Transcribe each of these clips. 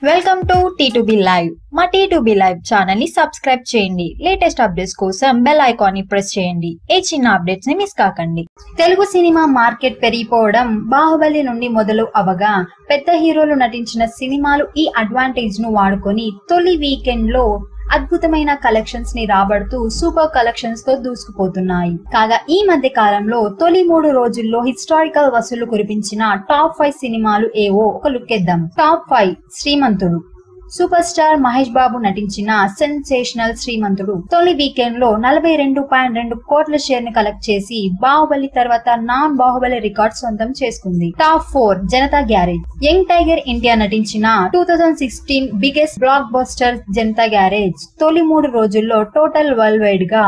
Welcome to T2B live. మా T2B live channel ని subscribe చేయండి. లేటెస్ట్ అప్డేట్స్ కోసం బెల్ ఐకాన్ ని ప్రెస్ చేయండి. ఏ చిన్న అప్డేట్స్ ని మిస్ కాకండి. తెలుగు సినిమా మార్కెట్ పెరిగిపోవడం బాహుబలి నుండి మొదలు అవగా పెద్ద హీరోలు నటించిన సినిమాలు ఈ అడ్వాంటేజ్ ను వాడుకొని తొలి వీకెండ్ లో అద్భుతమైన కలెక్షన్స్ ని రాబడుతూ సూపర్ కలెక్షన్స్ తో దూసుకుపోతున్నాయి. కాగా ఈ మధ్య కాలంలో తొలి 3 రోజుల్లో హిస్టారికల్ వసూలు కురిపించిన టాప్ 5 సినిమాలు ఏవో ఒక లుక్ ఇద్దాం. టాప్ 5. శ్రీమంతుడు. సూపర్ స్టార్ మహేష్ బాబు నటించిన సెన్సేషనల్ శ్రీమంతుడు తొలి వీకెండ్ లో 42.2 కోట్ల షేర్ ని కలెక్ట్ చేసి బాహుబలి తర్వాత నాన్ బాహుబలి రికార్డ్ సొంతం చేసుకుంది. Top 4. Janata garage. Young tiger India నటించిన 2016 biggest block buster Janata garage తొలి 3 రోజుల్లో టోటల్ వరల్డ్ వైడ్ గా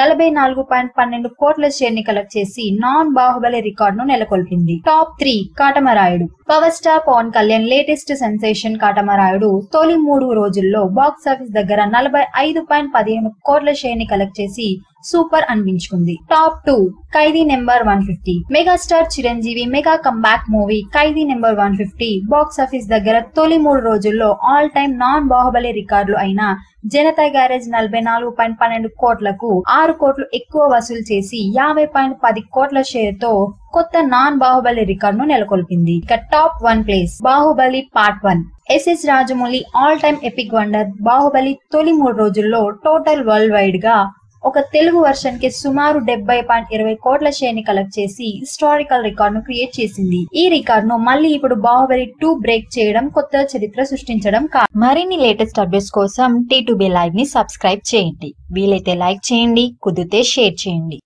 44.12 కోట్ల షేర్ ని కలెక్ట్ చేసి నాన్ బాహుబలి రికార్డ్ ను నెలకొల్పింది. Top 3. Katamarayudu. Power star Pawan Kalyan latest sensation Katamarayudu తొలి 3 రోజుల్లో బాక్స్ ఆఫీస్ దగ్గర 45.15 కోట్ల షేర్ ని కలెక్ట్ చేసి సూపర్ అనిపించుకుంది. Top 2. Khaidi number 150. Megastar Chiranjeevi mega comeback movie Khaidi number 150 box office దగ్గర తొలి 3 రోజుల్లో ఆల్ టైమ్ నాన్ బాహుబలి రికార్డులు అయిన జనతా గ్యారేజ్ 44.12 కోట్లకు 6 కోట్లు ఎక్కువ వసూలు చేసి 50.10 కోట్ల షేర్ తో కొత్త నాన్ బాహుబలి రికార్డ్ ను నెలకొల్పింది. ఇక top 1 place Baahubali part 1. SS Rajamouli all time epic wonder Baahubali తొలి 3 రోజుల్లో టోటల్ వరల్డ్ వైడ్ గా ఒక తెలుగు వర్షన్ కి సుమారు 70.20 కోట్ల షేర్ ని కలెక్ట్ చేసి హిస్టారికల్ రికార్డ్ ను క్రియేట్ చేసింది. ఈ రికార్డ్ ను మళ్ళీ ఇప్పుడు బాహుబలి 2 బ్రేక్ చేయడం కొత్త చరిత్ర సృష్టించడం కాదు. మరిన్ని లేటెస్ట్ అప్డేట్స్ కోసం T2B లైవ్ ని సబ్స్క్రైబ్ చేయండి. వీలైతే లైక్ చేయండి, కుదిరితే షేర్ చేయండి.